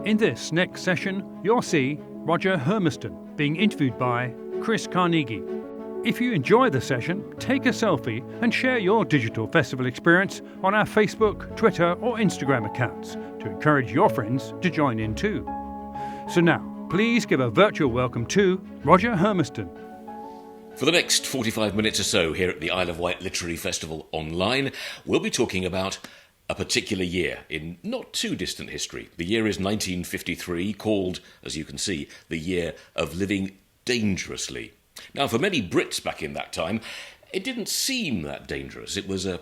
In this next session, you'll see Roger Hermiston being interviewed by Chris Carnegie. If you enjoy the session, take a selfie and share your digital festival experience on our Facebook, Twitter or Instagram accounts to encourage your friends to join in too. So now, please give a virtual welcome to Roger Hermiston. For the next 45 minutes or so here at the Isle of Wight Literary Festival online, we'll be talking about a particular year in not too distant history. The year is 1953, called, as you can see, the year of living dangerously. Now, for many Brits back in that time, it didn't seem that dangerous. It was a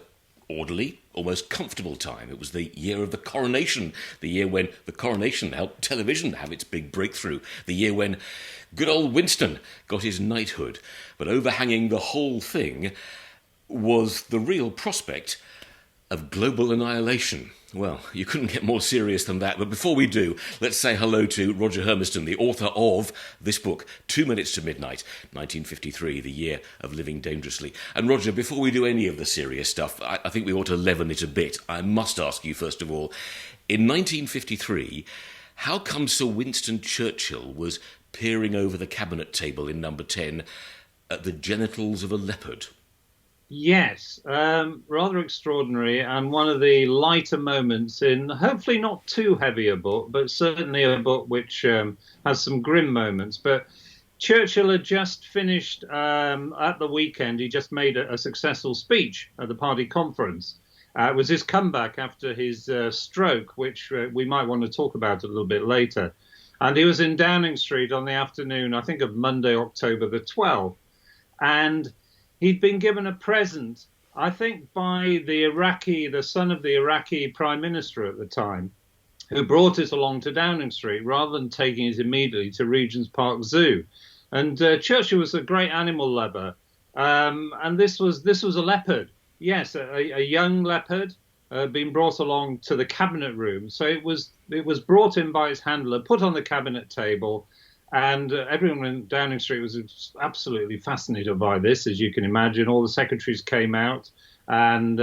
orderly, almost comfortable time. It was the year of the coronation, the year when the coronation helped television have its big breakthrough, the year when good old Winston got his knighthood. But overhanging the whole thing was the real prospect of global annihilation. Well, you couldn't get more serious than that. But before we do, let's say hello to Roger Hermiston, the author of this book, 2 Minutes to Midnight, 1953, the year of living dangerously. And Roger, before we do any of the serious stuff, I think we ought to leaven it a bit. I must ask you, first of all, in 1953, how come Sir Winston Churchill was peering over the cabinet table in number 10 at the genitals of a leopard? Yes, rather extraordinary, and one of the lighter moments in hopefully not too heavy a book, but certainly a book which has some grim moments. But Churchill had just finished at the weekend. He just made a successful speech at the party conference. It was his comeback after his stroke, which we might want to talk about a little bit later. And he was in Downing Street on the afternoon, I think, of Monday, October the 12th. And he'd been given a present, I think, by the son of the Iraqi prime minister at the time, who brought it along to Downing Street rather than taking it immediately to Regent's Park Zoo. And Churchill was a great animal lover, and this was a leopard. Yes, a young leopard being brought along to the cabinet room. So it was brought in by his handler, put on the cabinet table. And everyone in Downing Street was absolutely fascinated by this, as you can imagine. All the secretaries came out, and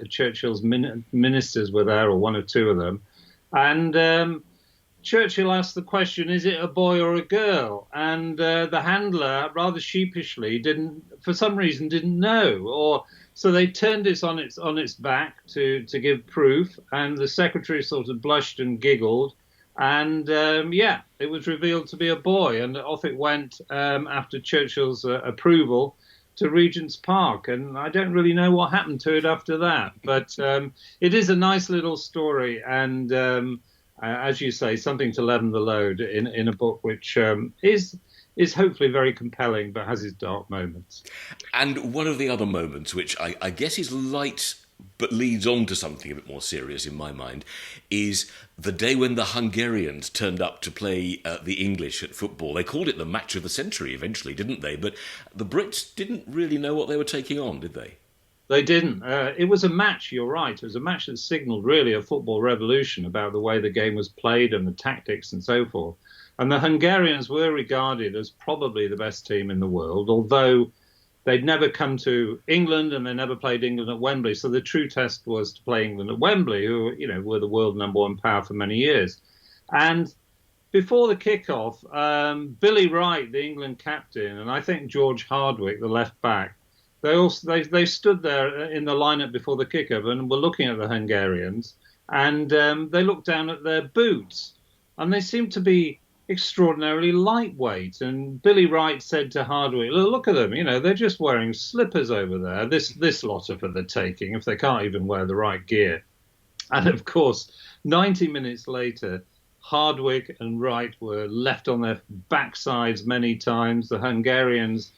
Churchill's ministers were there, or one or two of them. And Churchill asked the question, is it a boy or a girl? And the handler, rather sheepishly, for some reason, didn't know. So they turned it on its back to give proof, and the secretary sort of blushed and giggled. And it was revealed to be a boy, and off it went after Churchill's approval to Regent's Park. And I don't really know what happened to it after that, but it is a nice little story, and as you say, something to leaven the load in a book which is hopefully very compelling, but has its dark moments. And one of the other moments, which I guess is light but leads on to something a bit more serious in my mind, is the day when the Hungarians turned up to play the English at football. They called it the match of the century eventually, didn't they? But the Brits didn't really know what they were taking on, did they? They didn't. It was a match, you're right. It was a match that signalled really a football revolution about the way the game was played and the tactics and so forth. And the Hungarians were regarded as probably the best team in the world, although they'd never come to England and they never played England at Wembley. So the true test was to play England at Wembley, who, were the world number one power for many years. And before the kickoff, Billy Wright, the England captain, and I think George Hardwick, the left back, they stood there in the lineup before the kickoff and were looking at the Hungarians, and they looked down at their boots, and they seemed to be extraordinarily lightweight. And Billy Wright said to Hardwick, look at them, they're just wearing slippers over there. This lot are for the taking if they can't even wear the right gear. And of course, 90 minutes later, Hardwick and Wright were left on their backsides many times. The Hungarians,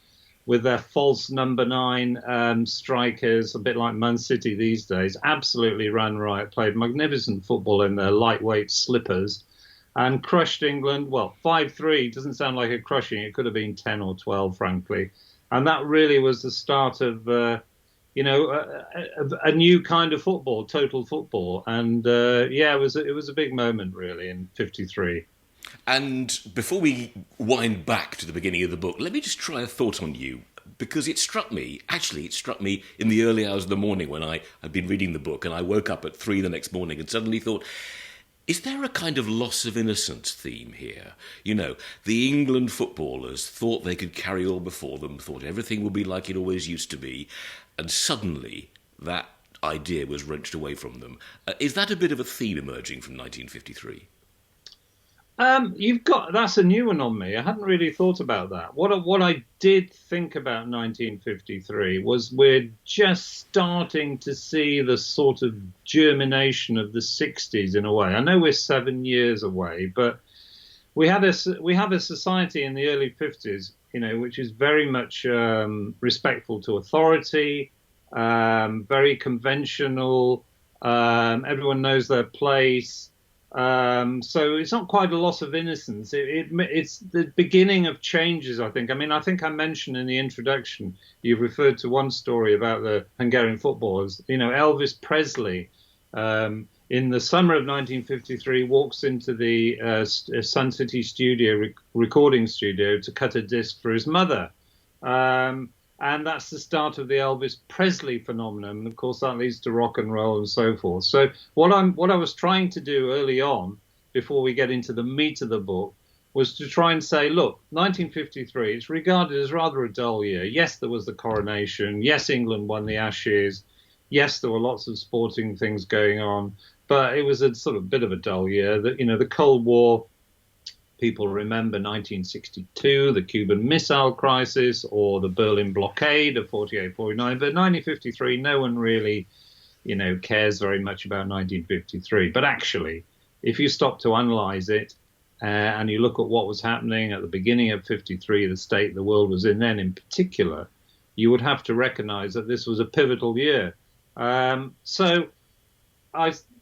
with their false number 9 strikers, a bit like Man City these days, absolutely ran riot, played magnificent football in their lightweight slippers, and crushed England. Well, 5-3 doesn't sound like a crushing. It could have been 10 or 12, frankly. And that really was the start of, a new kind of football, total football. And, it was a big moment, really, in 53. And before we wind back to the beginning of the book, let me just try a thought on you, because it struck me in the early hours of the morning when I had been reading the book, and I woke up at 3 the next morning and suddenly thought, Is there a kind of loss of innocence theme here? You know, the England footballers thought they could carry all before them, thought everything would be like it always used to be, and suddenly that idea was wrenched away from them. Is that a bit of a theme emerging from 1953? That's a new one on me. I hadn't really thought about that. What I did think about 1953 was we're just starting to see the sort of germination of the 60s in a way. I know we're 7 years away, but we have a society in the early 50s, which is very much respectful to authority, very conventional. Everyone knows their place. So it's not quite a loss of innocence. It's the beginning of changes, I think. I think I mentioned in the introduction, you referred to one story about the Hungarian footballers. Elvis Presley, in the summer of 1953, walks into the Sun City recording studio to cut a disc for his mother. And that's the start of the Elvis Presley phenomenon. And of course, that leads to rock and roll and so forth. So what I was trying to do early on, before we get into the meat of the book, was to try and say, look, 1953, it's regarded as rather a dull year. Yes, there was the coronation. Yes, England won the Ashes. Yes, there were lots of sporting things going on. But it was a sort of bit of a dull year. The Cold War, people remember 1962, the Cuban Missile Crisis, or the Berlin blockade of 48-49. But 1953, no one really, cares very much about 1953. But actually, if you stop to analyze it and you look at what was happening at the beginning of 53, the state the world was in then in particular, you would have to recognize that this was a pivotal year. So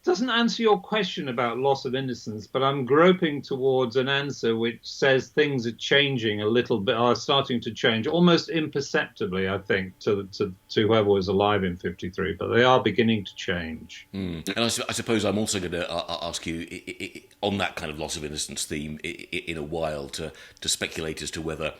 doesn't answer your question about loss of innocence, but I'm groping towards an answer which says things are changing a little bit, are starting to change almost imperceptibly, I think, to whoever was alive in 53, but they are beginning to change. And I suppose I'm also going to ask you on that kind of loss of innocence theme in a while to speculate as to whether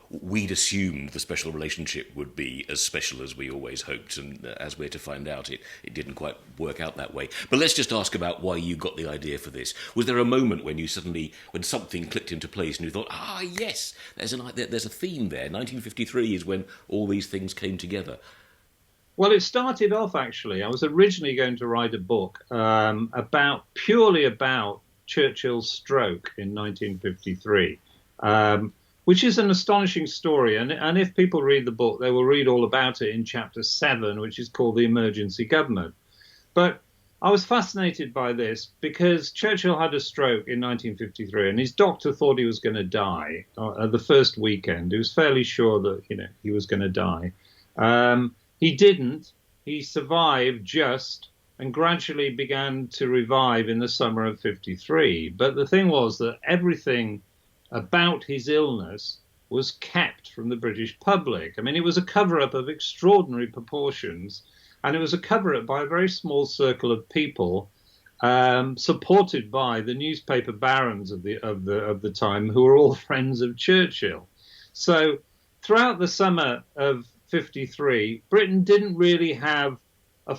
we'd assumed the special relationship would be as special as we always hoped, and as we're to find out, it didn't quite work out that way. But let's just ask about why you got the idea for this. Was there a moment when when something clicked into place and you thought, yes, there's a theme there. 1953 is when all these things came together. Well, it started off, actually. I was originally going to write a book purely about Churchill's stroke in 1953. Which is an astonishing story. And if people read the book, they will read all about it in chapter 7, which is called The Emergency Government. But I was fascinated by this because Churchill had a stroke in 1953 and his doctor thought he was going to die the first weekend. He was fairly sure that, he was going to die. He didn't. He survived just and gradually began to revive in the summer of 53. But the thing was that everything about his illness was kept from the British public. It was a cover-up of extraordinary proportions, and it was a cover-up by a very small circle of people, supported by the newspaper barons of the time, who were all friends of Churchill. So, throughout the summer of 53, Britain didn't really have a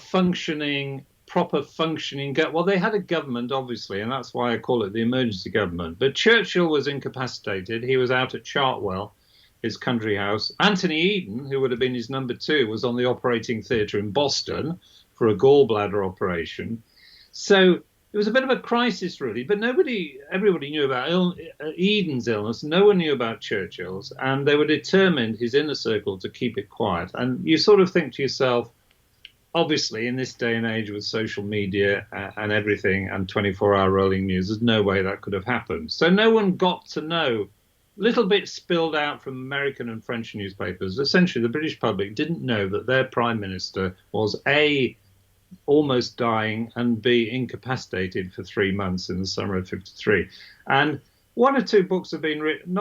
proper functioning well, they had a government, obviously, and that's why I call it the emergency government. But Churchill was incapacitated. He was out at Chartwell, his country house. Anthony Eden, who would have been his number 2, was on the operating theatre in Boston for a gallbladder operation. So it was a bit of a crisis, really. But everybody knew about Eden's illness. No one knew about Churchill's, and they were determined, his inner circle, to keep it quiet. And you sort of think to yourself, obviously, in this day and age with social media and everything and 24-hour rolling news, there's no way that could have happened. So no one got to know. Little bit spilled out from American and French newspapers. Essentially, the British public didn't know that their prime minister was A, almost dying, and B, incapacitated for 3 months in the summer of 53. And one or two books have been written,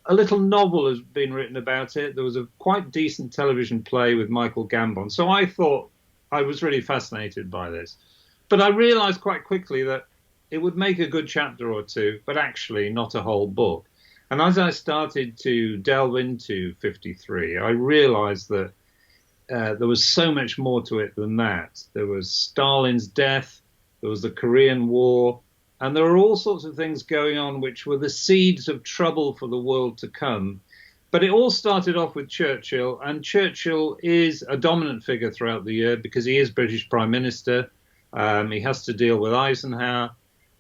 a little novel has been written about it. There was a quite decent television play with Michael Gambon. So I thought I was really fascinated by this. But I realized quite quickly that it would make a good chapter or two, but actually not a whole book. And as I started to delve into 53, I realized that there was so much more to it than that. There was Stalin's death. There was the Korean War. And there were all sorts of things going on which were the seeds of trouble for the world to come. But it all started off with Churchill, and Churchill is a dominant figure throughout the year because he is British Prime Minister. He has to deal with Eisenhower,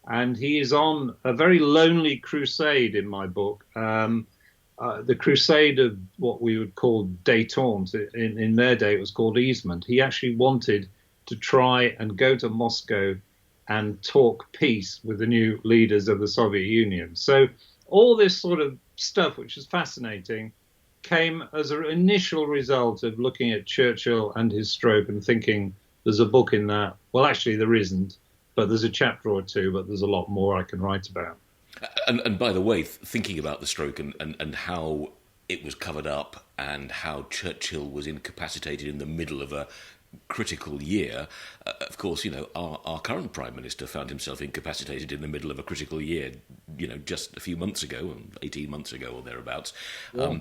and he is on a very lonely crusade in my book, the crusade of what we would call détente. In their day, it was called easement. He actually wanted to try and go to Moscow and talk peace with the new leaders of the Soviet Union. So all this sort of stuff, which is fascinating, came as an initial result of looking at Churchill and his stroke and thinking there's a book in that. Well, actually, there isn't, but there's a chapter or two, but there's a lot more I can write about. And by the way, thinking about the stroke and how it was covered up and how Churchill was incapacitated in the middle of a critical year, of course, our current Prime Minister found himself incapacitated in the middle of a critical year, just a few months ago, 18 months ago or thereabouts. Yeah.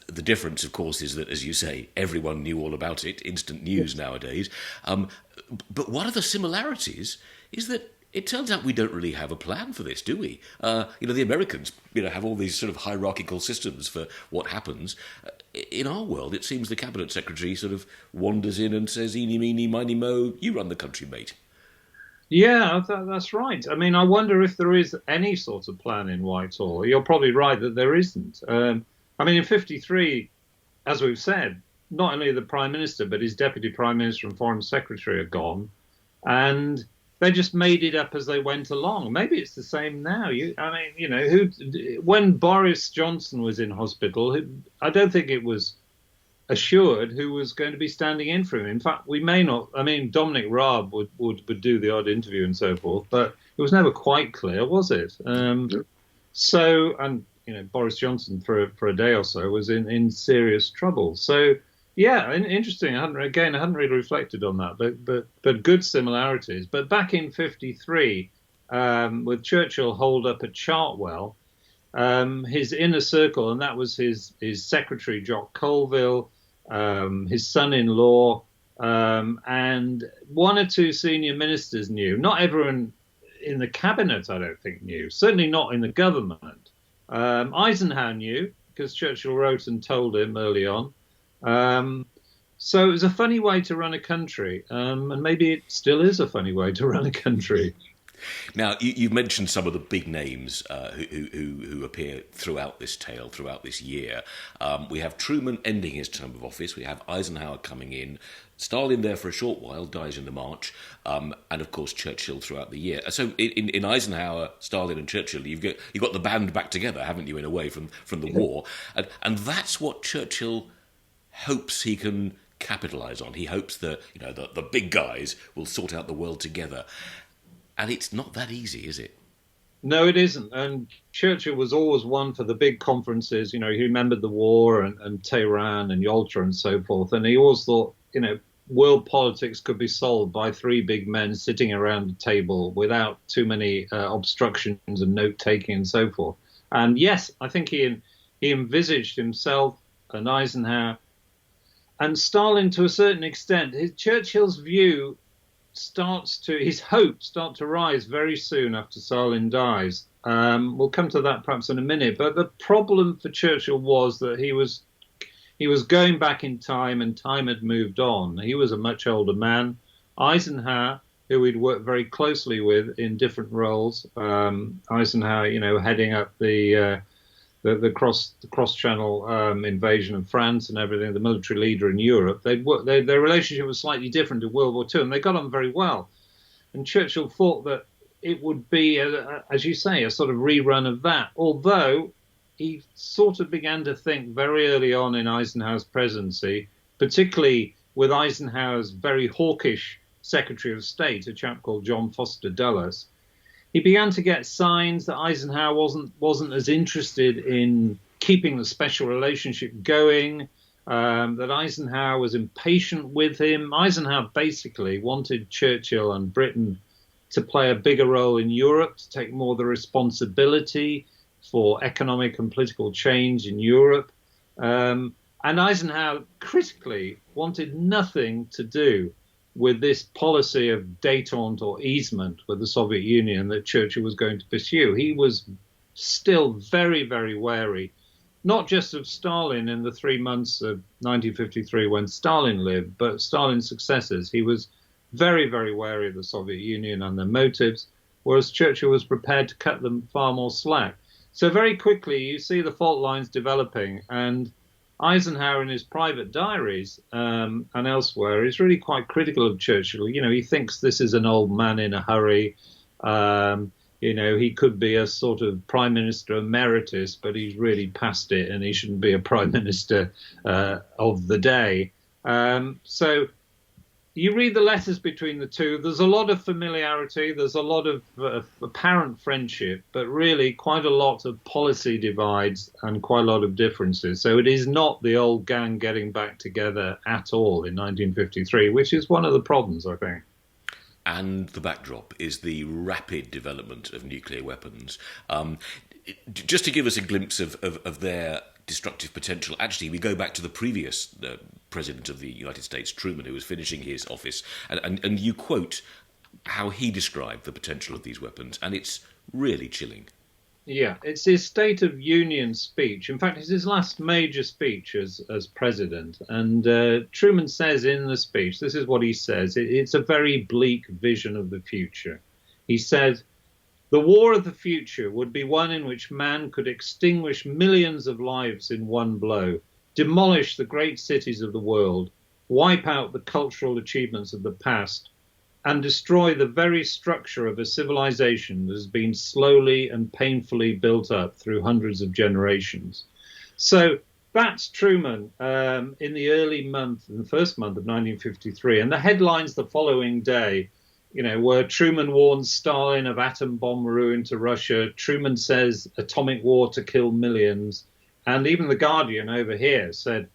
The difference, of course, is that, as you say, everyone knew all about it, instant news nowadays. But one of the similarities is that it turns out we don't really have a plan for this, do we? The Americans, have all these sort of hierarchical systems for what happens. In our world, it seems the cabinet secretary sort of wanders in and says, "Eeny, meeny, miny, mo, you run the country, mate." Yeah, that's right. I mean, I wonder if there is any sort of plan in Whitehall. You're probably right that there isn't. I mean, in '53, as we've said, not only the Prime Minister, but his Deputy Prime Minister and Foreign Secretary are gone. And they just made it up as they went along. Maybe it's the same now. When Boris Johnson was in hospital, I don't think it was assured who was going to be standing in for him. In fact, we may not. I mean, Dominic Raab would do the odd interview and so forth, but it was never quite clear, was it? Boris Johnson for a day or so was in serious trouble. So. Yeah, interesting. I hadn't really reflected on that, but good similarities. But back in '53, with Churchill holed up at Chartwell, his inner circle, and that was his secretary Jock Colville, his son-in-law, and one or two senior ministers knew. Not everyone in the cabinet, I don't think, knew. Certainly not in the government. Eisenhower knew because Churchill wrote and told him early on. So it was a funny way to run a country, and maybe it still is a funny way to run a country. Now, you've mentioned some of the big names who appear throughout this tale, throughout this year. We have Truman ending his term of office. We have Eisenhower coming in. Stalin there for a short while, dies in the March, and of course Churchill throughout the year. So in Eisenhower, Stalin and Churchill, you've got the band back together, haven't you, in a way, from the war. And that's what Churchill hopes he can capitalise on. He hopes that the big guys will sort out the world together. And it's not that easy, is it? No, it isn't. And Churchill was always one for the big conferences. He remembered the war and Tehran and Yalta and so forth. And he always thought, world politics could be solved by three big men sitting around a table without too many obstructions and note-taking and so forth. And yes, I think he envisaged himself and Eisenhower and Stalin to a certain extent. Churchill's view his hopes start to rise very soon after Stalin dies. We'll come to that perhaps in a minute. But the problem for Churchill was that he was going back in time, and time had moved on. He was a much older man. Eisenhower, who he'd worked very closely with in different roles, Eisenhower, heading up the cross-channel invasion of France and everything, the military leader in Europe, their relationship was slightly different to World War II, and they got on very well. And Churchill thought that it would be, as you say, a sort of rerun of that, although he sort of began to think very early on in Eisenhower's presidency, particularly with Eisenhower's very hawkish Secretary of State, a chap called John Foster Dulles. He began to get signs that Eisenhower wasn't as interested in keeping the special relationship going, that Eisenhower was impatient with him. Eisenhower basically wanted Churchill and Britain to play a bigger role in Europe, to take more of the responsibility for economic and political change in Europe. And Eisenhower critically wanted nothing to do with this policy of détente or easement with the Soviet Union that Churchill was going to pursue. He was still very, very wary, not just of Stalin in the 3 months of 1953 when Stalin lived, but Stalin's successors. He was very, very wary of the Soviet Union and their motives, whereas Churchill was prepared to cut them far more slack. So very quickly you see the fault lines developing, and Eisenhower in his private diaries and elsewhere is really quite critical of Churchill. You know, he thinks this is an old man in a hurry. You know, he could be a sort of prime minister emeritus, but he's really past it and he shouldn't be a prime minister of the day. So you read the letters between the two. There's a lot of familiarity. There's a lot of apparent friendship, but really quite a lot of policy divides and quite a lot of differences. So it is not the old gang getting back together at all in 1953, which is one of the problems, I think. And the backdrop is the rapid development of nuclear weapons. Just to give us a glimpse of their destructive potential, actually, we go back to the previous President of the United States, Truman, who was finishing his office, and you quote how he described the potential of these weapons, and it's really chilling. Yeah, it's his State of Union speech. In fact, it's his last major speech as president. And Truman says in the speech, this is what he says, it's a very bleak vision of the future. He said, "The war of the future would be one in which man could extinguish millions of lives in one blow, demolish the great cities of the world, wipe out the cultural achievements of the past, and destroy the very structure of a civilization that has been slowly and painfully built up through hundreds of generations." So that's Truman in the first month of 1953. And the headlines the following day, you know, where Truman warns Stalin of atom bomb ruin to Russia. Truman says atomic war to kill millions. And even The Guardian over here said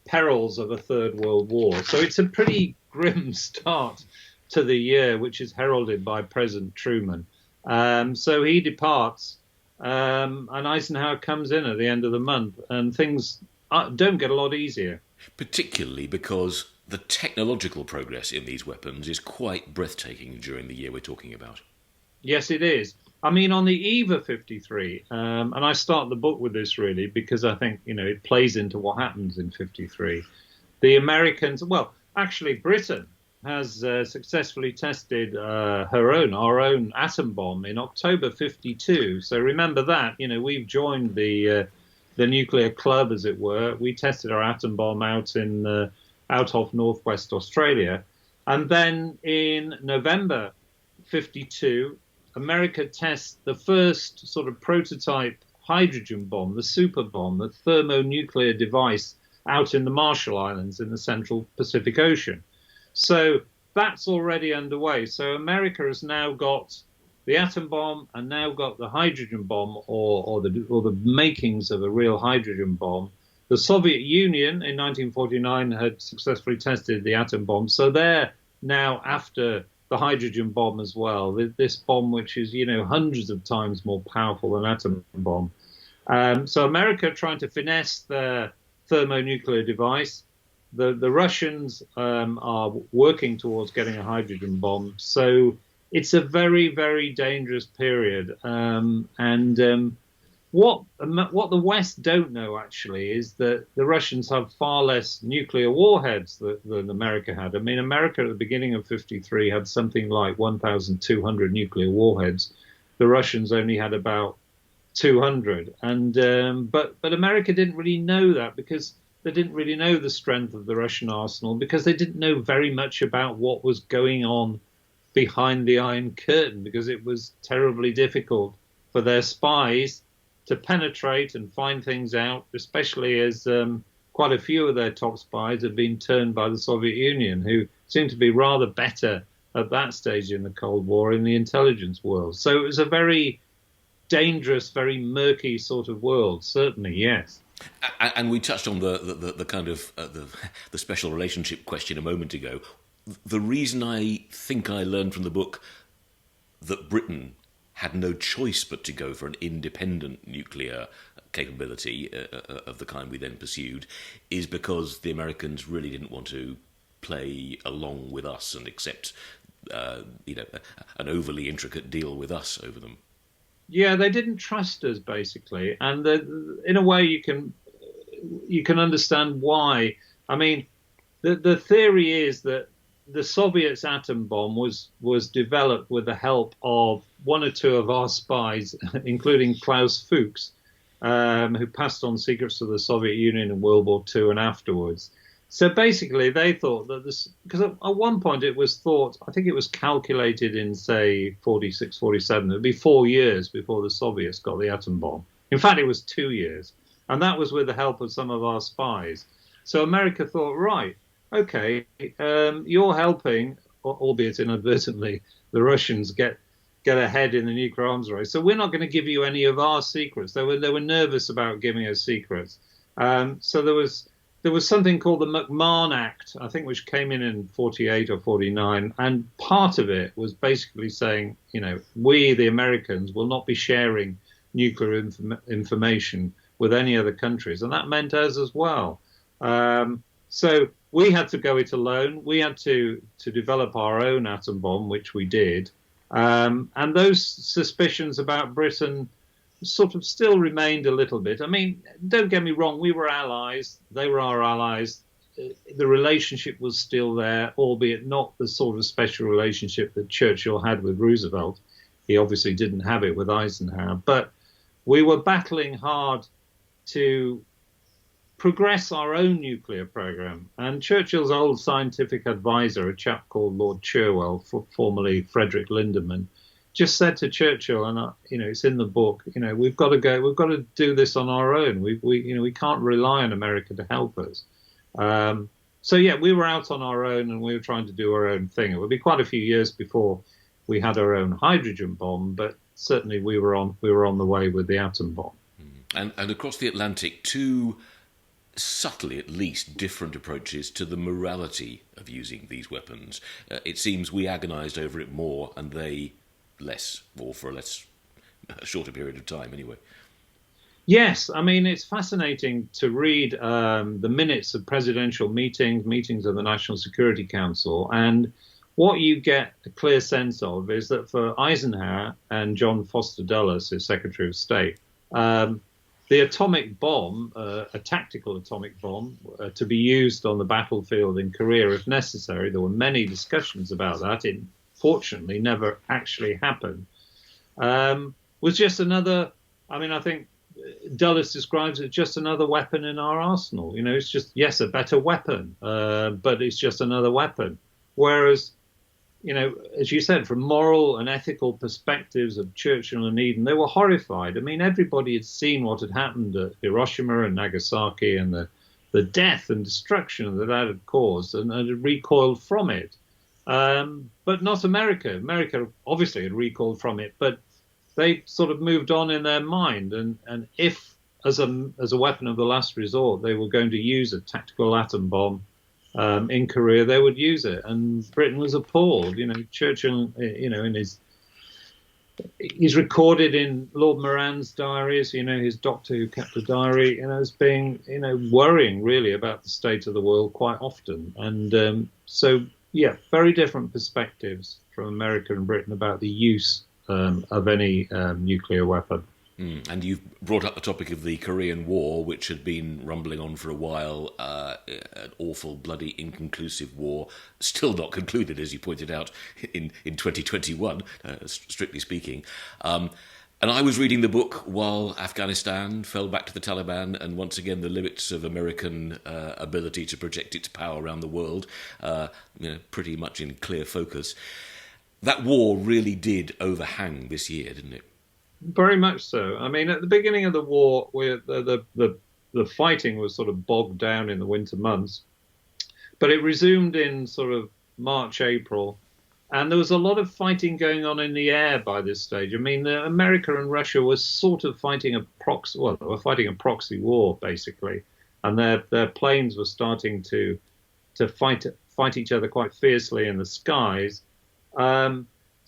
perils of a third world war. So it's a pretty grim start to the year, which is heralded by President Truman. So he departs, and Eisenhower comes in at the end of the month, and things don't get a lot easier. Particularly because the technological progress in these weapons is quite breathtaking during the year we're talking about. Yes, it is. I mean, on the eve of 53, and I start the book with this really because I think, you know, it plays into what happens in 53. The Americans, well, actually Britain has successfully tested our own atom bomb in October 52. So remember that, you know, we've joined the nuclear club, as it were. We tested our atom bomb out of northwest Australia. And then in November 52, America tests the first sort of prototype hydrogen bomb, the super bomb, the thermonuclear device out in the Marshall Islands in the central Pacific Ocean. So that's already underway. So America has now got the atom bomb and now got the hydrogen bomb or the makings of a real hydrogen bomb. The Soviet Union in 1949 had successfully tested the atom bomb. So they're now after the hydrogen bomb as well, this bomb which is, you know, hundreds of times more powerful than atom bomb. So America trying to finesse their thermonuclear device. The Russians are working towards getting a hydrogen bomb. So it's a very, very dangerous period. What the West don't know, actually, is that the Russians have far less nuclear warheads than America had. I mean, America at the beginning of 53 had something like 1,200 nuclear warheads. The Russians only had about 200. But America didn't really know that because they didn't really know the strength of the Russian arsenal, because they didn't know very much about what was going on behind the Iron Curtain, because it was terribly difficult for their spies to penetrate and find things out, especially as quite a few of their top spies had been turned by the Soviet Union, who seemed to be rather better at that stage in the Cold War in the intelligence world. So it was a very dangerous, very murky sort of world, certainly, yes. And we touched on the kind of the special relationship question a moment ago. The reason I think I learned from the book that Britain had no choice but to go for an independent nuclear capability of the kind we then pursued is because the Americans really didn't want to play along with us and accept, an overly intricate deal with us over them. Yeah, they didn't trust us basically, and in a way you can understand why. I mean, the theory is that the Soviets' atom bomb was developed with the help of one or two of our spies, including Klaus Fuchs, who passed on secrets to the Soviet Union in World War II and afterwards. So basically, they thought that this, because at one point it was thought, I think it was calculated in, say, 46, 47, it would be 4 years before the Soviets got the atom bomb. In fact, it was 2 years. And that was with the help of some of our spies. So America thought, right, okay, you're helping, albeit inadvertently, the Russians get ahead in the nuclear arms race. So we're not going to give you any of our secrets. They were nervous about giving us secrets. So there was something called the McMahon Act, I think, which came in 48 or 49. And part of it was basically saying, we, the Americans, will not be sharing nuclear information with any other countries. And that meant us as well. So we had to go it alone. We had to develop our own atom bomb, which we did. And those suspicions about Britain sort of still remained a little bit. I mean, don't get me wrong, we were allies. They were our allies. The relationship was still there, albeit not the sort of special relationship that Churchill had with Roosevelt. He obviously didn't have it with Eisenhower. But we were battling hard to progress our own nuclear program. And Churchill's old scientific advisor, a chap called Lord Cherwell, formerly Frederick Lindemann, just said to Churchill, and it's in the book, we've got to do this on our own. We can't rely on America to help us. So yeah, we were out on our own and we were trying to do our own thing. It would be quite a few years before we had our own hydrogen bomb, but certainly we were on the way with the atom bomb. And across the Atlantic, two subtly at least different approaches to the morality of using these weapons. It seems we agonised over it more and they less, or for a shorter period of time anyway. Yes, I mean, it's fascinating to read the minutes of presidential meetings of the National Security Council, and what you get a clear sense of is that for Eisenhower and John Foster Dulles, his Secretary of State, the atomic bomb, a tactical atomic bomb, to be used on the battlefield in Korea if necessary, there were many discussions about that. It fortunately never actually happened, was just another, I think Dulles describes it just another weapon in our arsenal. It's just, yes, a better weapon, but it's just another weapon. Whereas, as you said, from moral and ethical perspectives of Churchill and Eden, they were horrified. I mean, everybody had seen what had happened at Hiroshima and Nagasaki and the death and destruction that had caused and had recoiled from it. But not America. America obviously had recoiled from it, but they sort of moved on in their mind. And if, as a weapon of the last resort, they were going to use a tactical atom bomb in Korea, they would use it. And Britain was appalled. Churchill, in he's recorded in Lord Moran's diaries, his doctor who kept a diary, as being, worrying really about the state of the world quite often. And so, yeah, very different perspectives from America and Britain about the use of any nuclear weapon. And you've brought up the topic of the Korean War, which had been rumbling on for a while, an awful, bloody, inconclusive war, still not concluded, as you pointed out, in 2021, strictly speaking. And I was reading the book while Afghanistan fell back to the Taliban, and once again the limits of American ability to project its power around the world, pretty much in clear focus. That war really did overhang this year, didn't it? Very much so. I mean, at the beginning of the war, the fighting was sort of bogged down in the winter months, but it resumed in sort of March, April, and there was a lot of fighting going on in the air by this stage. I mean, America and Russia were sort of fighting a proxy. Well, they were fighting a proxy war basically, and their planes were starting to fight each other quite fiercely in the skies.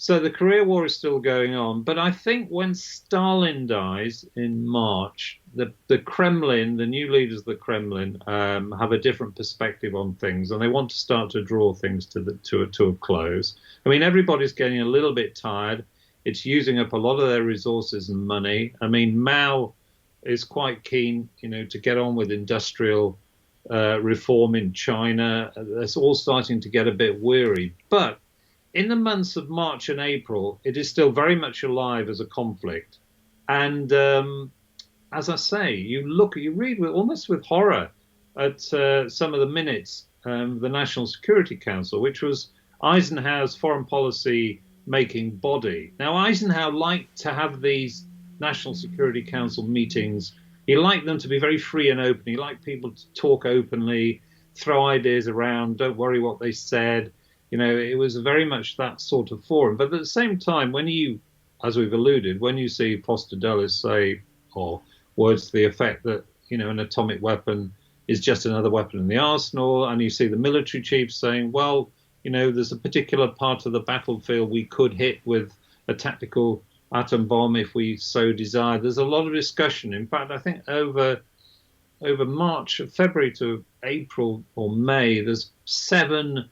So the Korea War is still going on, but I think when Stalin dies in March, the Kremlin, the new leaders of the Kremlin, have a different perspective on things, and they want to start to draw things to a close. I mean, everybody's getting a little bit tired. It's using up a lot of their resources and money. I mean, Mao is quite keen, to get on with industrial reform in China. It's all starting to get a bit weary, but in the months of March and April, it is still very much alive as a conflict. And as I say, you read almost with horror at some of the minutes of the National Security Council, which was Eisenhower's foreign policy making body. Now, Eisenhower liked to have these National Security Council meetings. He liked them to be very free and open. He liked people to talk openly, throw ideas around, don't worry what they said. It was very much that sort of forum. But at the same time, as we've alluded, when you see Foster Dulles say, or words to the effect that, an atomic weapon is just another weapon in the arsenal, and you see the military chiefs saying, well, there's a particular part of the battlefield we could hit with a tactical atom bomb if we so desire. There's a lot of discussion. In fact, I think over February to April or May, there's 7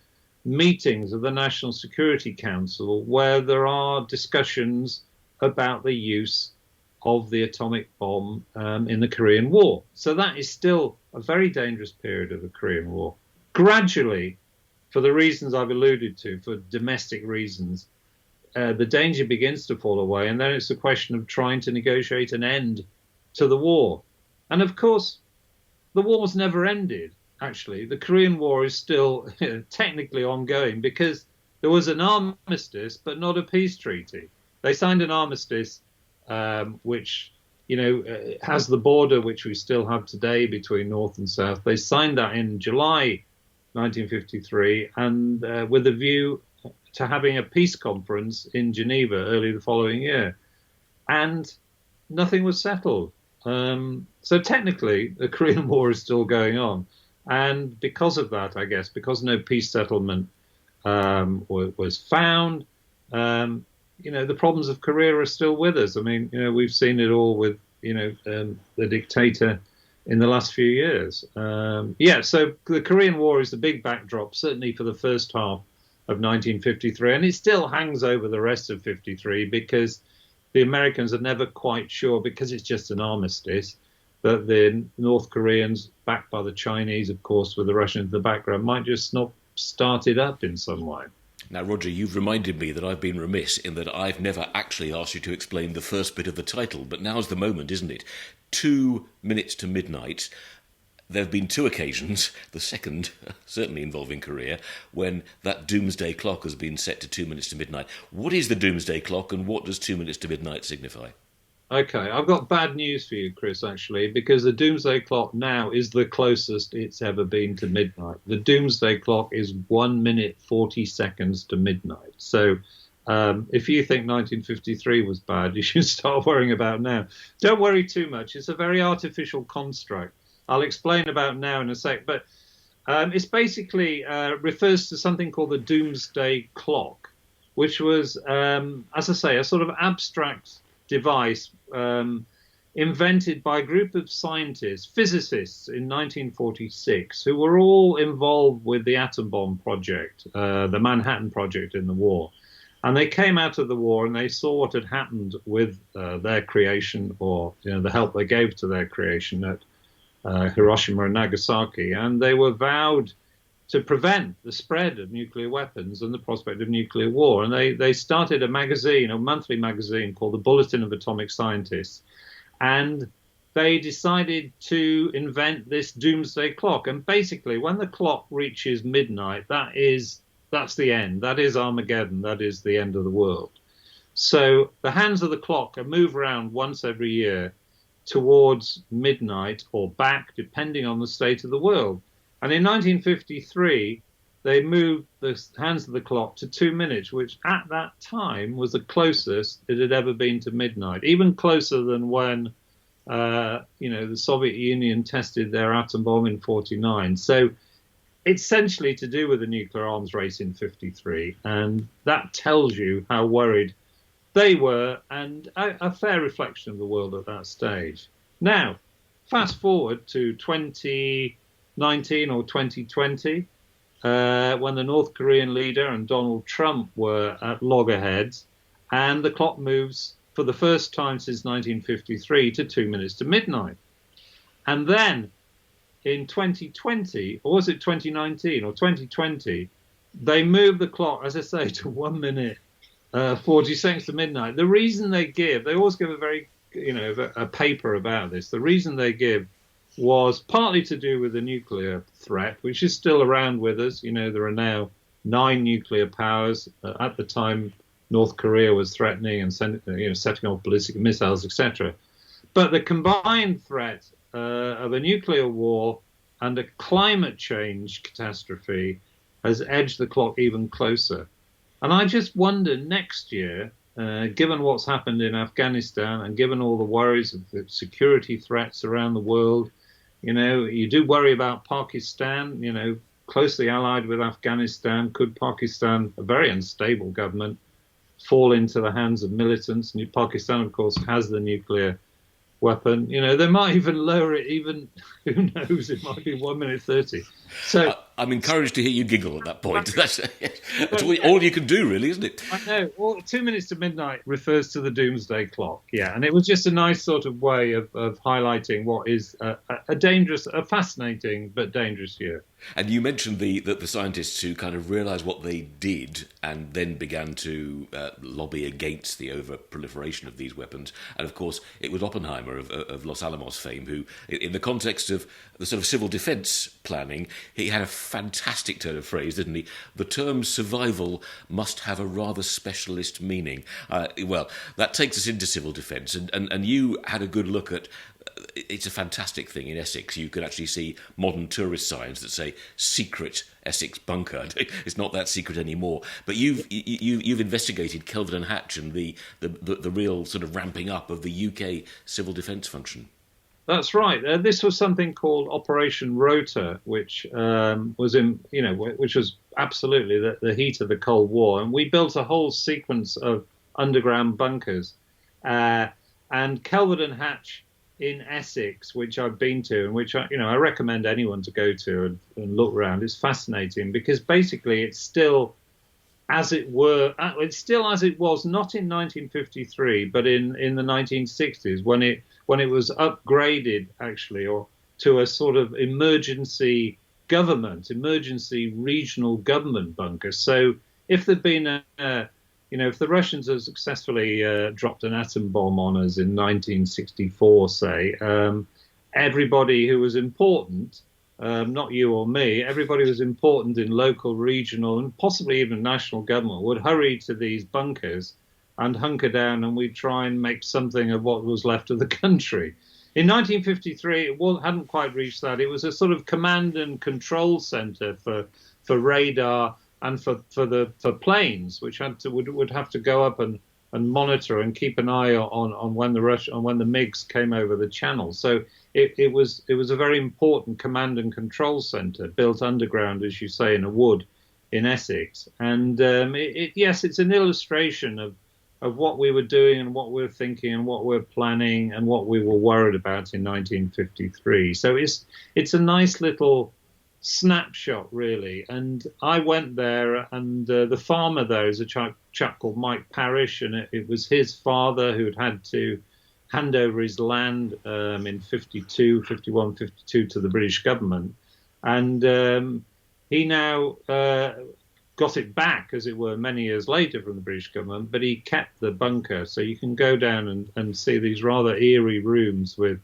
meetings of the National Security Council where there are discussions about the use of the atomic bomb in the Korean War. So that is still a very dangerous period of the Korean War. Gradually, for the reasons I've alluded to, for domestic reasons, the danger begins to fall away, and then it's a question of trying to negotiate an end to the war. And of course, the war's never ended. Actually, the Korean War is still technically ongoing because there was an armistice, but not a peace treaty. They signed an armistice, which, has the border which we still have today between North and South. They signed that in July 1953, and with a view to having a peace conference in Geneva early the following year. And nothing was settled. So technically, the Korean War is still going on. And because of that, I guess, because no peace settlement was found, the problems of Korea are still with us. I mean, we've seen it all with, the dictator in the last few years. So the Korean War is the big backdrop, certainly for the first half of 1953. And it still hangs over the rest of 53 because the Americans are never quite sure, because it's just an armistice, that the North Koreans, backed by the Chinese, of course, with the Russians in the background, might just not start it up in some way. Now, Roger, you've reminded me that I've been remiss in that I've never actually asked you to explain the first bit of the title, but now's the moment, isn't it? 2 minutes to midnight. There have been 2 occasions, the second certainly involving Korea, when that doomsday clock has been set to 2 minutes to midnight. What is the doomsday clock, and what does 2 minutes to midnight signify? Okay, I've got bad news for you, Chris, actually, because the doomsday clock now is the closest it's ever been to midnight. The doomsday clock is 1 minute, 40 seconds to midnight. So if you think 1953 was bad, you should start worrying about now. Don't worry too much. It's a very artificial construct. I'll explain about now in a sec, but it's basically refers to something called the doomsday clock, which was, as I say, a sort of abstract device invented by a group of scientists, physicists in 1946, who were all involved with the atom bomb project, the Manhattan Project in the war. And they came out of the war and they saw what had happened with their creation, or the help they gave to their creation at Hiroshima and Nagasaki, and they were vowed to prevent the spread of nuclear weapons and the prospect of nuclear war. And they started a magazine, a monthly magazine called the Bulletin of Atomic Scientists, and they decided to invent this doomsday clock. And basically, when the clock reaches midnight, that's the end. That is Armageddon. That is the end of the world. So the hands of the clock move around once every year towards midnight or back, depending on the state of the world. And in 1953, they moved the hands of the clock to 2 minutes, which at that time was the closest it had ever been to midnight, even closer than when, the Soviet Union tested their atom bomb in 49. So essentially to do with the nuclear arms race in 53. And that tells you how worried they were, and a fair reflection of the world at that stage. Now, fast forward to 2019 or 2020, when the North Korean leader and Donald Trump were at loggerheads, and the clock moves for the first time since 1953 to 2 minutes to midnight. And then in 2020, or was it 2019 or 2020, they moved the clock, as I say, to 1 minute 40 seconds to midnight. The reason they always give a very, a paper about this. The reason they give was partly to do with the nuclear threat, which is still around with us. There are now 9 nuclear powers. At the time, North Korea was threatening and setting off ballistic missiles, etc. But the combined threat of a nuclear war and a climate change catastrophe has edged the clock even closer. And I just wonder next year, given what's happened in Afghanistan and given all the worries of the security threats around the world, you do worry about Pakistan, closely allied with Afghanistan. Could Pakistan, a very unstable government, fall into the hands of militants? And Pakistan, of course, has the nuclear weapon. They might even lower it, even, who knows, it might be 1 minute 30. So I'm encouraged to hear you giggle at that point. That's all you can do, really, isn't it? I know. 2 minutes to midnight refers to the doomsday clock, yeah. And it was just a nice sort of way of highlighting what is a fascinating but dangerous year. And you mentioned the scientists who kind of realised what they did and then began to lobby against the over-proliferation of these weapons. And, of course, it was Oppenheimer of Los Alamos fame who, in the context of the sort of civil defence planning, he had a fantastic turn of phrase, didn't he? The term survival must have a rather specialist meaning. Well, that takes us into civil defence, and you had a good look at. It's a fantastic thing in Essex. You can actually see modern tourist signs that say "secret Essex bunker." It's not that secret anymore. But you've investigated Kelvin and Hatch and the real sort of ramping up of the UK civil defence function. That's right. This was something called Operation Rota, which which was absolutely the heat of the Cold War, and we built a whole sequence of underground bunkers. And Kelvin and Hatch in Essex, which I've been to, and which I recommend anyone to go to and look around, is fascinating because basically it's still as it were. It's still as it was, not in 1953, but in the 1960s when it was upgraded actually, or to a sort of emergency regional government bunker. So if there'd been if the Russians had successfully dropped an atom bomb on us in 1964, say, everybody who was important, not you or me, everybody who was important in local, regional, and possibly even national government would hurry to these bunkers and hunker down, and we'd try and make something of what was left of the country. In 1953, it hadn't quite reached that. It was a sort of command and control center for radar and for planes, which would have to go up and monitor and keep an eye on when the MiGs came over the channel. So it was a very important command and control center built underground, as you say, in a wood in Essex. And yes, it's an illustration of what we were doing and what we were thinking and what we were planning and what we were worried about in 1953. So it's a nice little snapshot, really. And I went there, and the farmer there is a chap called Mike Parrish, and it was his father who had to hand over his land in 51, 52 to the British government. And he now got it back, as it were, many years later from the British government, but he kept the bunker. So you can go down and see these rather eerie rooms with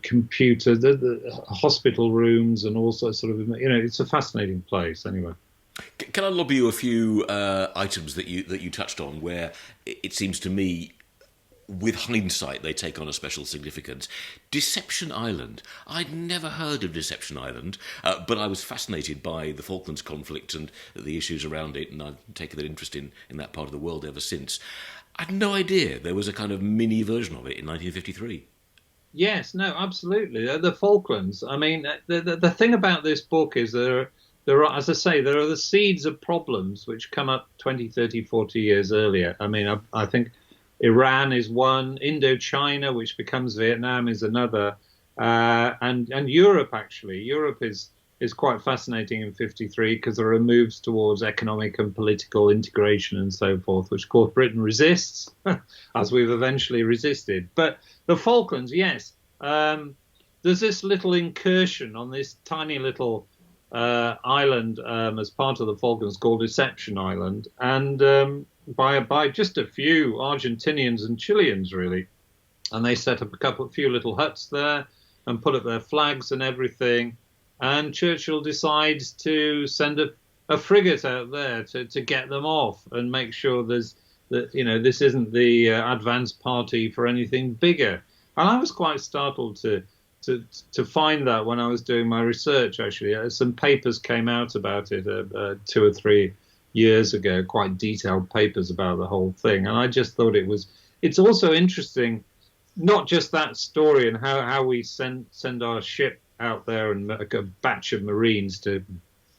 computer, the hospital rooms, and also sort of, it's a fascinating place. Anyway, can I lobby you a few items that you touched on, where it seems to me, with hindsight, they take on a special significance. Deception Island. I'd never heard of Deception Island, but I was fascinated by the Falklands conflict and the issues around it, and I've taken an interest in that part of the world ever since. I had no idea there was a kind of mini version of it in 1953. Yes, no, absolutely. The Falklands. I mean, the thing about this book is there are, as I say, there are the seeds of problems which come up 20, 30, 40 years earlier. I mean, I think Iran is one, Indochina, which becomes Vietnam, is another, and Europe actually. Europe is quite fascinating in '53 because there are moves towards economic and political integration and so forth, which of course Britain resists, as we've eventually resisted. But the Falklands, yes, there's this little incursion on this tiny little island as part of the Falklands called Deception Island, and by just a few Argentinians and Chileans really, and they set up a few little huts there and put up their flags and everything. And Churchill decides to send a frigate out there to get them off and make sure this isn't the advance party for anything bigger. And I was quite startled to find that when I was doing my research. Actually, some papers came out about it 2 or 3 years ago, quite detailed papers about the whole thing. And I just thought it's also interesting, not just that story and how we send our ship out there and a batch of Marines to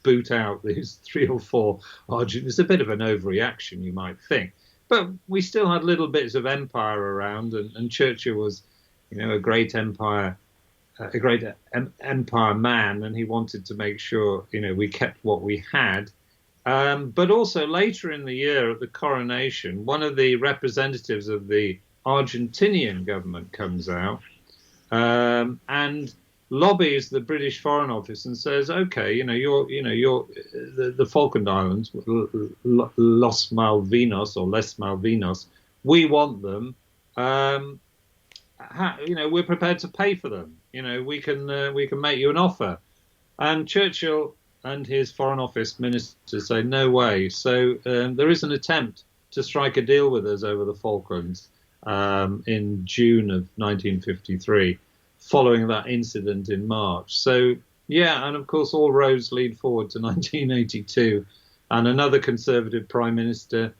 boot out these 3 or 4 Argentinians. It's a bit of an overreaction, you might think. But we still had little bits of empire around, and Churchill was, a great empire man, and he wanted to make sure, we kept what we had. But also later in the year at the coronation, one of the representatives of the Argentinian government comes out and lobbies the British Foreign Office and says, "Okay, the Falkland Islands, Los Malvinos or Les Malvinos, we want them. We're prepared to pay for them. We can make you an offer." And Churchill and his Foreign Office ministers say, "No way." So there is an attempt to strike a deal with us over the Falklands in June of 1953. Following that incident in March. So, yeah, and of course, all roads lead forward to 1982. And another Conservative Prime Minister,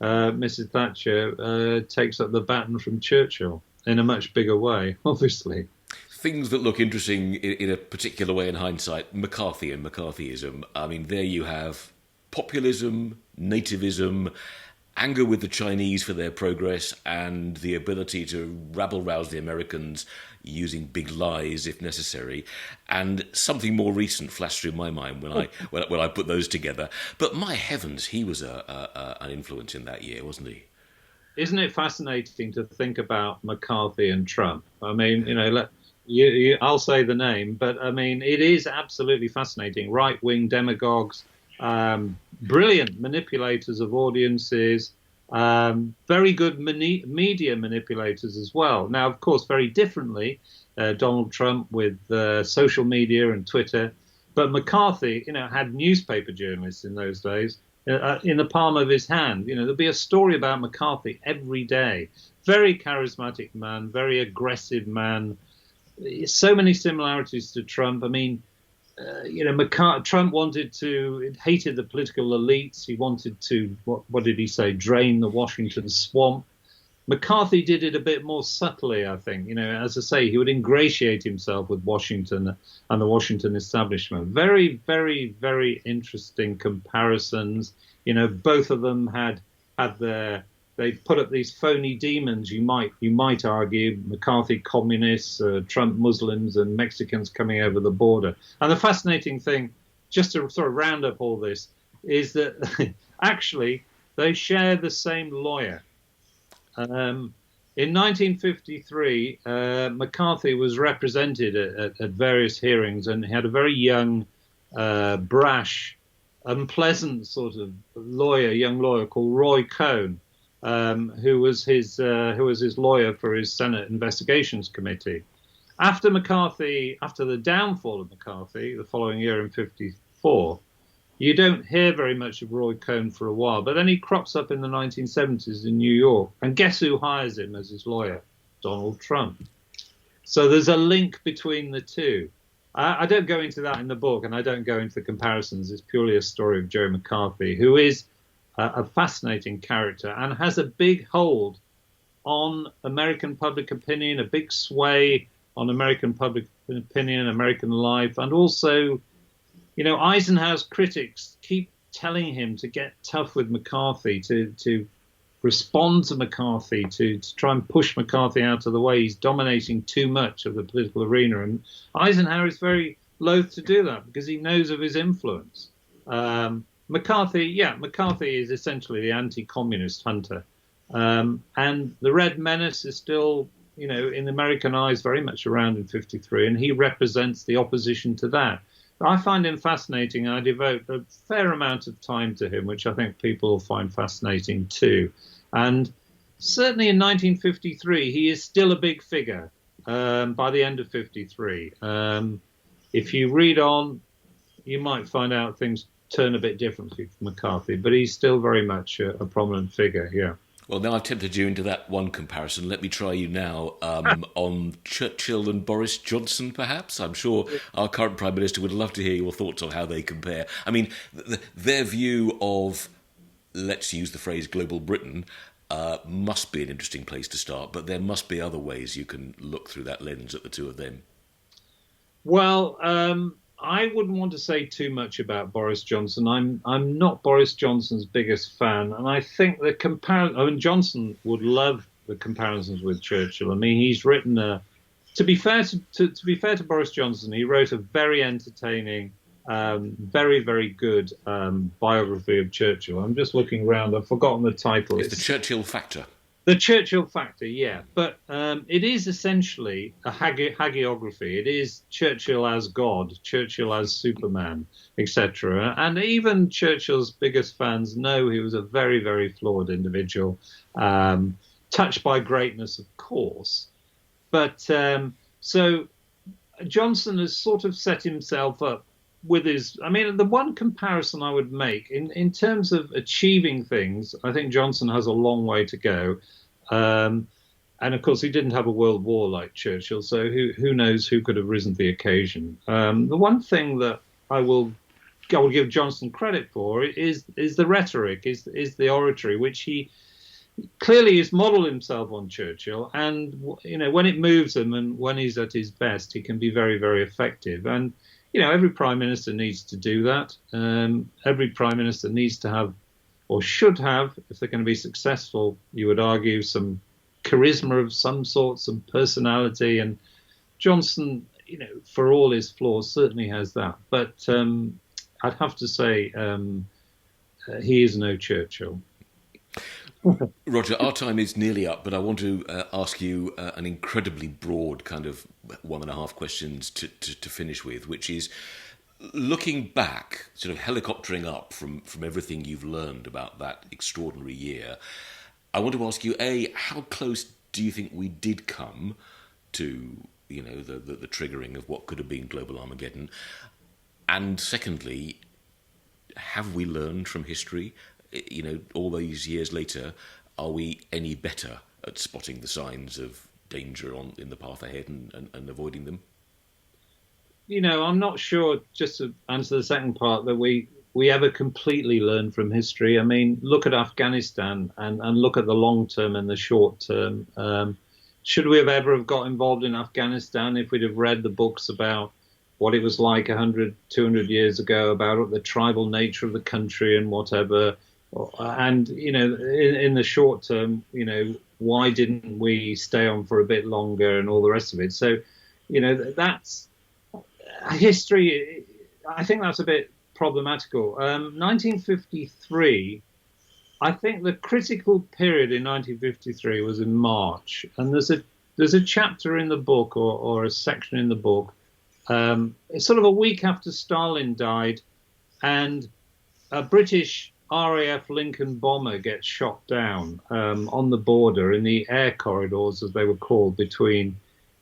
Mrs. Thatcher, takes up the baton from Churchill in a much bigger way, obviously. Things that look interesting in a particular way in hindsight, McCarthy and McCarthyism. I mean, there you have populism, nativism, anger with the Chinese for their progress, and the ability to rabble-rouse the Americans using big lies if necessary. And something more recent flashed through my mind when I put those together. But my heavens, he was an influence in that year, wasn't he? Isn't it fascinating to think about McCarthy and Trump? I mean, I'll say the name, but I mean, it is absolutely fascinating. Right-wing demagogues, brilliant manipulators of audiences, very good media manipulators as well. Now, of course, very differently, Donald Trump with social media and Twitter, but McCarthy, had newspaper journalists in those days in the palm of his hand. There'd be a story about McCarthy every day. Very charismatic man, very aggressive man. So many similarities to Trump. I mean, Trump hated the political elites. He wanted to, what did he say, drain the Washington swamp. McCarthy did it a bit more subtly, I think. As I say, he would ingratiate himself with Washington and the Washington establishment. Very, very, very interesting comparisons. Both of them they put up these phony demons, you might argue, McCarthy communists, Trump Muslims and Mexicans coming over the border. And the fascinating thing, just to sort of round up all this, is that actually they share the same lawyer. In 1953, McCarthy was represented at various hearings, and he had a very young, brash, unpleasant sort of young lawyer called Roy Cohn. Who was his lawyer for his Senate Investigations Committee. After the downfall of McCarthy, the following year in '54, you don't hear very much of Roy Cohn for a while. But then he crops up in the 1970s in New York, and guess who hires him as his lawyer? Donald Trump. So there's a link between the two. I don't go into that in the book, and I don't go into the comparisons. It's purely a story of Joe McCarthy, who is a fascinating character and has a big hold on American public opinion, a big sway on American public opinion, American life, and also, Eisenhower's critics keep telling him to get tough with McCarthy, to respond to McCarthy, to try and push McCarthy out of the way. He's dominating too much of the political arena. And Eisenhower is very loath to do that because he knows of his influence. McCarthy is essentially the anti-communist hunter. And the Red Menace is still, in American eyes, very much around in 53, and he represents the opposition to that. I find him fascinating, and I devote a fair amount of time to him, which I think people will find fascinating too. And certainly in 1953, he is still a big figure by the end of 53. If you read on, you might find out things turn a bit differently for McCarthy, but he's still very much a prominent figure here. Well, now I've tempted you into that one comparison. Let me try you now on Churchill and Boris Johnson, perhaps. I'm sure our current Prime Minister would love to hear your thoughts on how they compare. I mean, their view of, let's use the phrase global Britain, must be an interesting place to start, but there must be other ways you can look through that lens at the two of them. Well, I wouldn't want to say too much about Boris Johnson. I'm not Boris Johnson's biggest fan, and I think the Johnson would love the comparisons with Churchill. I mean, he's written to be fair to Boris Johnson, he wrote a very entertaining, very, very good biography of Churchill. I'm just looking around. I've forgotten the title. It's The Churchill Factor. The Churchill Factor, yeah. But it is essentially a hagiography. It is Churchill as God, Churchill as Superman, etc. And even Churchill's biggest fans know he was a very, very flawed individual, touched by greatness, of course. But so Johnson has sort of set himself up with his, I mean, the one comparison I would make in terms of achieving things, I think Johnson has a long way to go. And of course, he didn't have a world war like Churchill, so who knows who could have risen to the occasion. The one thing that I will give Johnson credit for is the rhetoric, is the oratory, which he clearly has modelled himself on Churchill. And, when it moves him and when he's at his best, he can be very, very effective. And every prime minister needs to do that. Every prime minister needs to have, or should have, if they're going to be successful, you would argue, some charisma of some sort, some personality. And Johnson, for all his flaws, certainly has that. But I'd have to say he is no Churchill. Roger, our time is nearly up, but I want to ask you an incredibly broad kind of 1.5 questions to finish with, which is, looking back, sort of helicoptering up from everything you've learned about that extraordinary year, I want to ask you, A, how close do you think we did come to, the triggering of what could have been global Armageddon? And secondly, have we learned from history? All these years later, are we any better at spotting the signs of danger in the path ahead and avoiding them? I'm not sure, just to answer the second part, that we ever completely learn from history. I mean, look at Afghanistan and look at the long term and the short term. Should we have ever have got involved in Afghanistan if we'd have read the books about what it was like 100, 200 years ago, about the tribal nature of the country and whatever? And, in the short term, why didn't we stay on for a bit longer and all the rest of it? So, that's history. I think that's a bit problematical. 1953, I think the critical period in 1953 was in March. And there's a chapter in the book or a section in the book. It's sort of a week after Stalin died, and a British RAF Lincoln bomber gets shot down on the border in the air corridors, as they were called, between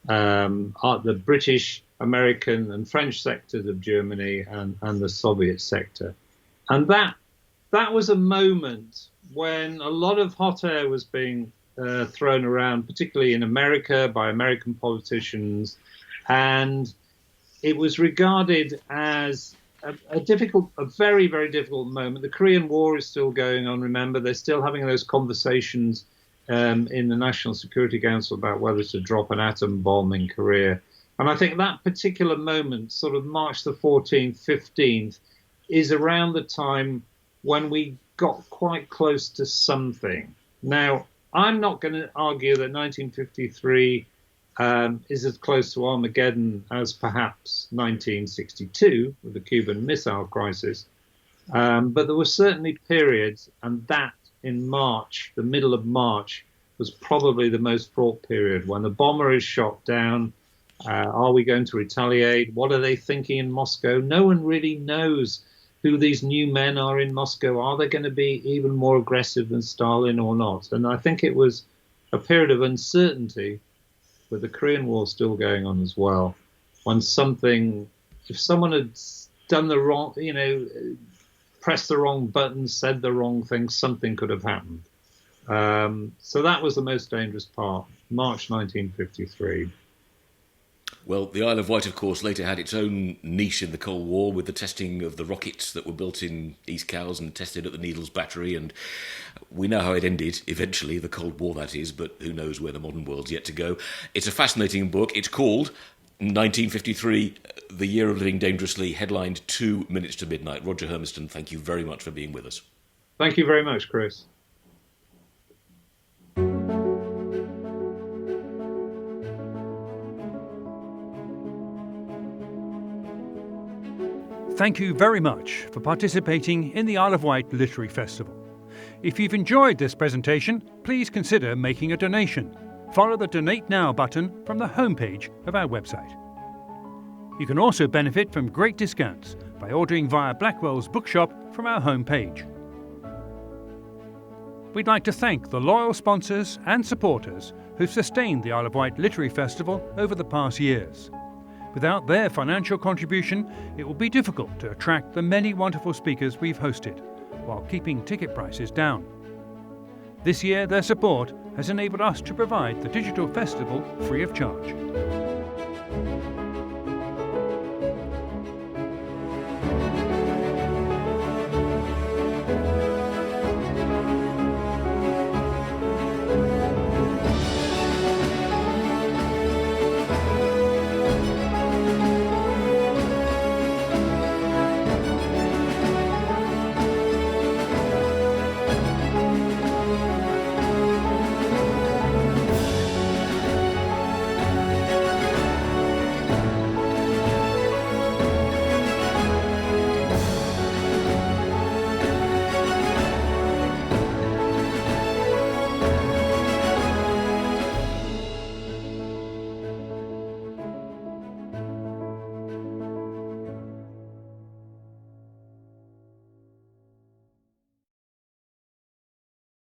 the British, American and French sectors of Germany and the Soviet sector. And that was a moment when a lot of hot air was being thrown around, particularly in America by American politicians. And it was regarded as a very, very difficult moment. The Korean War is still going on, remember. They're still having those conversations in the National Security Council about whether to drop an atom bomb in Korea. And I think that particular moment, sort of March the 14th, 15th, is around the time when we got quite close to something. Now, I'm not going to argue that 1953 is as close to Armageddon as perhaps 1962 with the Cuban Missile Crisis. But there were certainly periods, and that in March, the middle of March, was probably the most fraught period when the bomber is shot down. Are we going to retaliate? What are they thinking in Moscow? No one really knows who these new men are in Moscow. Are they going to be even more aggressive than Stalin or not? And I think it was a period of uncertainty with the Korean War still going on as well. When if someone had done the wrong, pressed the wrong button, said the wrong thing, something could have happened. So that was the most dangerous part, March 1953. Well, the Isle of Wight, of course, later had its own niche in the Cold War with the testing of the rockets that were built in East Cowes and tested at the Needles Battery, and we know how it ended, eventually, the Cold War, that is, but who knows where the modern world's yet to go. It's a fascinating book. It's called 1953, The Year of Living Dangerously, headlined 2 minutes to midnight. Roger Hermiston, thank you very much for being with us. Thank you very much, Chris. Thank you very much for participating in the Isle of Wight Literary Festival. If you've enjoyed this presentation, please consider making a donation. Follow the Donate Now button from the homepage of our website. You can also benefit from great discounts by ordering via Blackwell's Bookshop from our homepage. We'd like to thank the loyal sponsors and supporters who've sustained the Isle of Wight Literary Festival over the past years. Without their financial contribution, it will be difficult to attract the many wonderful speakers we've hosted, while keeping ticket prices down. This year, their support has enabled us to provide the digital festival free of charge.